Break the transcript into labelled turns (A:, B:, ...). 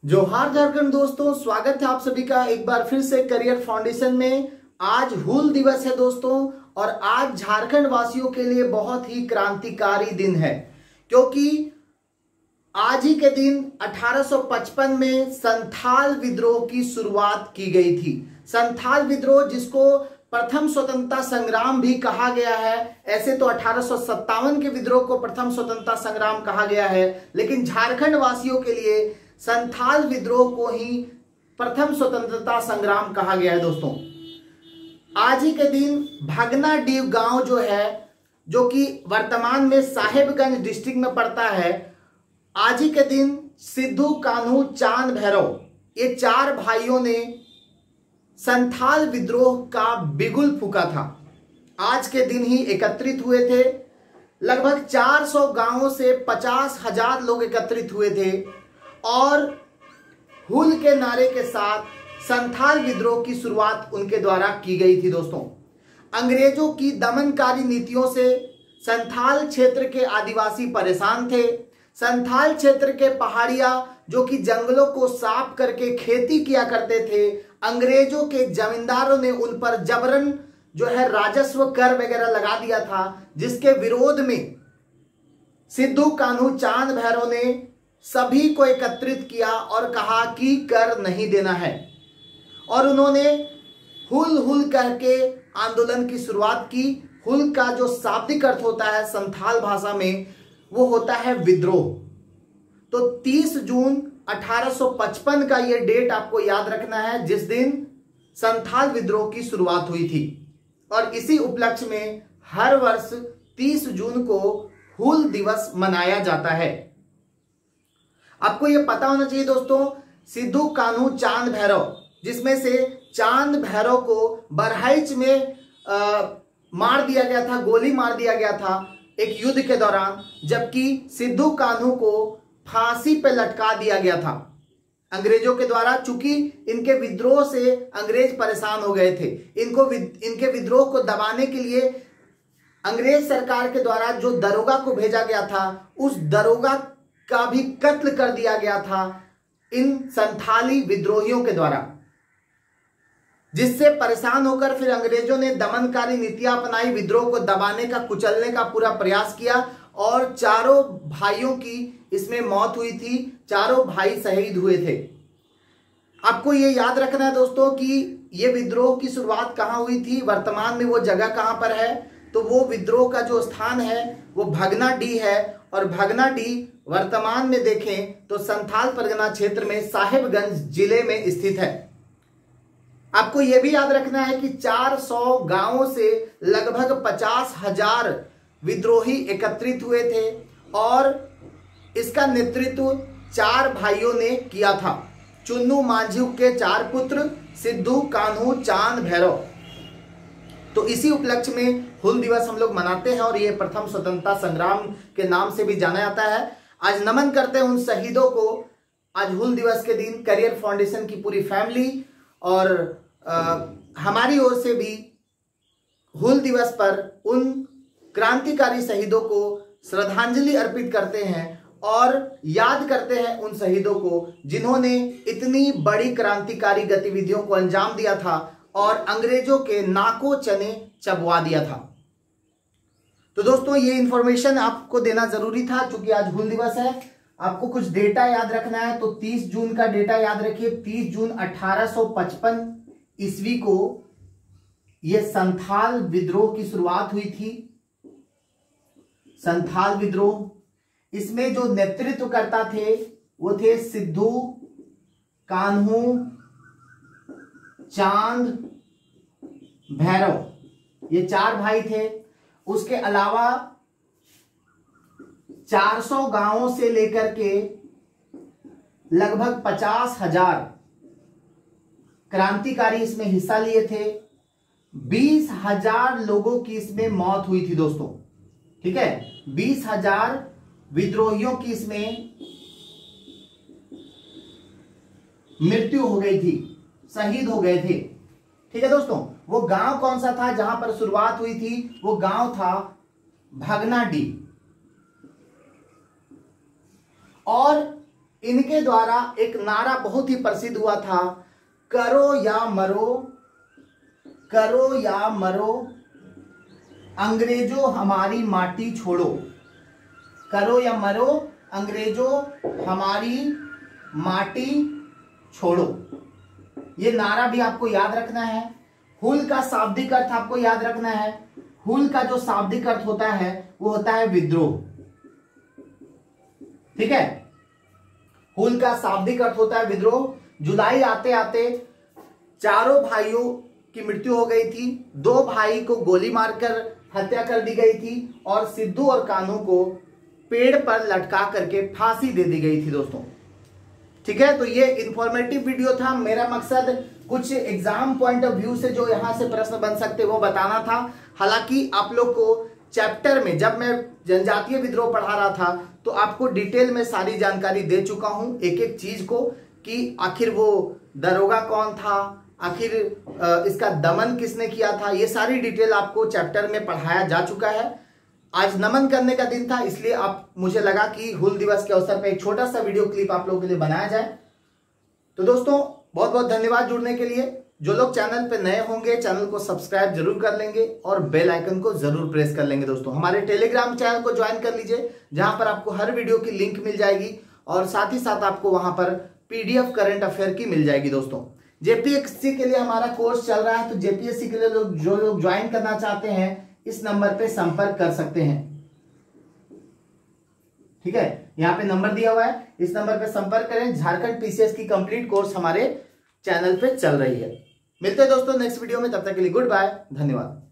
A: जोहार झारखंड दोस्तों, स्वागत है आप सभी का एक बार फिर से करियर फाउंडेशन में। आज हूल दिवस है दोस्तों, और आज झारखंड वासियों के लिए बहुत ही क्रांतिकारी दिन है, क्योंकि आज ही के दिन 1855 में संथाल विद्रोह की शुरुआत की गई थी। संथाल विद्रोह, जिसको प्रथम स्वतंत्रता संग्राम भी कहा गया है। ऐसे तो 1857 के विद्रोह को प्रथम स्वतंत्रता संग्राम कहा गया है, लेकिन झारखंड वासियों के लिए संथाल विद्रोह को ही प्रथम स्वतंत्रता संग्राम कहा गया है दोस्तों। आज ही के दिन भगनाडीह गांव जो है, जो कि वर्तमान में साहेबगंज डिस्ट्रिक्ट में पड़ता है, आज ही के दिन सिद्धू, कान्हू, चांद, भैरव, ये चार भाइयों ने संथाल विद्रोह का बिगुल फूंका था। आज के दिन ही एकत्रित हुए थे। लगभग 400 गांवों से 50,000 लोग एकत्रित हुए थे और हुल के नारे के साथ संथाल विद्रोह की शुरुआत उनके द्वारा की गई थी दोस्तों। अंग्रेजों की दमनकारी नीतियों से संथाल क्षेत्र के आदिवासी परेशान थे। संथाल क्षेत्र के पहाड़िया, जो कि जंगलों को साफ करके खेती किया करते थे, अंग्रेजों के जमींदारों ने उन पर जबरन जो है राजस्व कर वगैरह लगा दिया था, जिसके विरोध में सिद्धू, कान्हू, चांद, भैरव ने सभी को एकत्रित किया और कहा कि कर नहीं देना है। और उन्होंने हुल हुल करके आंदोलन की शुरुआत की। हुल का जो शाब्दिक अर्थ होता है संथाल भाषा में, वो होता है विद्रोह। तो 30 जून 1855 का ये डेट आपको याद रखना है, जिस दिन संथाल विद्रोह की शुरुआत हुई थी। और इसी उपलक्ष्य में हर वर्ष 30 जून को हुल दिवस मनाया जाता है। आपको यह पता होना चाहिए दोस्तों, सिद्धू, कान्हू, चांद, भैरव, जिसमें से चांद भैरव को बरहाइच में मार दिया गया था, गोली मार दिया गया था एक युद्ध के दौरान, जबकि सिद्धू, कान्हू को फांसी पे लटका दिया गया था अंग्रेजों के द्वारा। चूंकि इनके विद्रोह से अंग्रेज परेशान हो गए थे, इनके विद्रोह को दबाने के लिए अंग्रेज सरकार के द्वारा जो दरोगा को भेजा गया था, उस दरोगा का भी कत्ल कर दिया गया था इन संथाली विद्रोहियों के द्वारा, जिससे परेशान होकर फिर अंग्रेजों ने दमनकारी नीतियां अपनाई, विद्रोह को दबाने का, कुचलने का पूरा प्रयास किया और चारों भाइयों की इसमें मौत हुई थी। चारों भाई शहीद हुए थे। आपको ये याद रखना है दोस्तों कि ये विद्रोह की शुरुआत कहां हुई थी, वर्तमान में वो जगह कहां पर है। तो वो विद्रोह का जो स्थान है वो भगनाडीह है, और भगनाडीह वर्तमान में देखें तो संथाल परगना क्षेत्र में साहेबगंज जिले में स्थित है। आपको यह भी याद रखना है कि 400 गांवों से लगभग 50,000 विद्रोही एकत्रित हुए थे और इसका नेतृत्व चार भाइयों ने किया था। चुन्नू मांझी के चार पुत्र, सिद्धू, कान्हू, चांद, भैरव। तो इसी उपलक्ष्य में हुल दिवस हम लोग मनाते हैं और ये प्रथम स्वतंत्रता संग्राम के नाम से भी जाना जाता है। आज नमन करते हैं उन शहीदों को। आज हुल दिवस के दिन करियर फाउंडेशन की पूरी फैमिली और हमारी ओर से भी हुल दिवस पर उन क्रांतिकारी शहीदों को श्रद्धांजलि अर्पित करते हैं और याद करते हैं उन शहीदों को, जिन्होंने इतनी बड़ी क्रांतिकारी गतिविधियों को अंजाम दिया था और अंग्रेजों के नाको चने चबवा दिया था। तो दोस्तों, ये इंफॉर्मेशन आपको देना जरूरी था, क्योंकि आज हुल दिवस है। आपको कुछ डेटा याद रखना है, तो 30 जून का डेटा याद रखिए। 30 जून 1855 ईस्वी को यह संथाल विद्रोह की शुरुआत हुई थी। संथाल विद्रोह, इसमें जो नेतृत्वकर्ता थे वो थे सिद्धू, कान्हू, चांद, भैरव, ये चार भाई थे। उसके अलावा 400 गांवों से लेकर के लगभग 50,000 क्रांतिकारी इसमें हिस्सा लिए थे। 20,000 लोगों की इसमें मौत हुई थी दोस्तों, ठीक है। 20,000 विद्रोहियों की इसमें मृत्यु हो गई थी, शहीद हो गए थे, ठीक है दोस्तों। वो गांव कौन सा था जहां पर शुरुआत हुई थी? वो गांव था भगनाडीह। और इनके द्वारा एक नारा बहुत ही प्रसिद्ध हुआ था, करो या मरो, करो या मरो, अंग्रेजों हमारी माटी छोड़ो। करो या मरो, अंग्रेजों हमारी माटी छोड़ो। ये नारा भी आपको याद रखना है। हुल का शाब्दिक अर्थ आपको याद रखना है। हुल का जो शाब्दिक अर्थ होता है वो होता है विद्रोह। ठीक है, हुल का शाब्दिक अर्थ होता है विद्रोह। जुलाई आते आते चारों भाइयों की मृत्यु हो गई थी। 2 भाई को गोली मारकर हत्या कर दी गई थी और सिद्धू और कान्हू को पेड़ पर लटका करके फांसी दे दी गई थी दोस्तों। ठीक है, तो ये इंफॉर्मेटिव वीडियो था। मेरा मकसद कुछ एग्जाम पॉइंट ऑफ व्यू से जो यहां से प्रश्न बन सकते वो बताना था। हालांकि आप लोग को चैप्टर में जब मैं जनजातीय विद्रोह पढ़ा रहा था तो आपको डिटेल में सारी जानकारी दे चुका हूं, एक एक चीज को, कि आखिर वो दरोगा कौन था, आखिर इसका दमन किसने किया था, ये सारी डिटेल आपको चैप्टर में पढ़ाया जा चुका है। आज नमन करने का दिन था, इसलिए मुझे लगा कि हुल दिवस के अवसर पर एक छोटा सा वीडियो क्लिप आप लोगों के लिए बनाया जाए। तो दोस्तों बहुत बहुत धन्यवाद जुड़ने के लिए। जो लोग चैनल पे नए होंगे चैनल को सब्सक्राइब जरूर कर लेंगे और बेल आइकन को जरूर प्रेस कर लेंगे। दोस्तों हमारे टेलीग्राम चैनल को ज्वाइन कर लीजिए, जहां पर आपको हर वीडियो की लिंक मिल जाएगी और साथ ही साथ आपको वहां पर पीडीएफ करंट अफेयर की मिल जाएगी। दोस्तों जेपीएससी के लिए हमारा कोर्स चल रहा है, तो जेपीएससी के लिए जो लोग ज्वाइन करना चाहते हैं इस नंबर पे संपर्क कर सकते हैं। ठीक है, यहाँ पे नंबर दिया हुआ है, इस नंबर पे संपर्क करें। झारखंड पीसीएस की कंप्लीट कोर्स हमारे चैनल पे चल रही है। मिलते हैं दोस्तों नेक्स्ट वीडियो में, तब तक के लिए गुड बाय, धन्यवाद।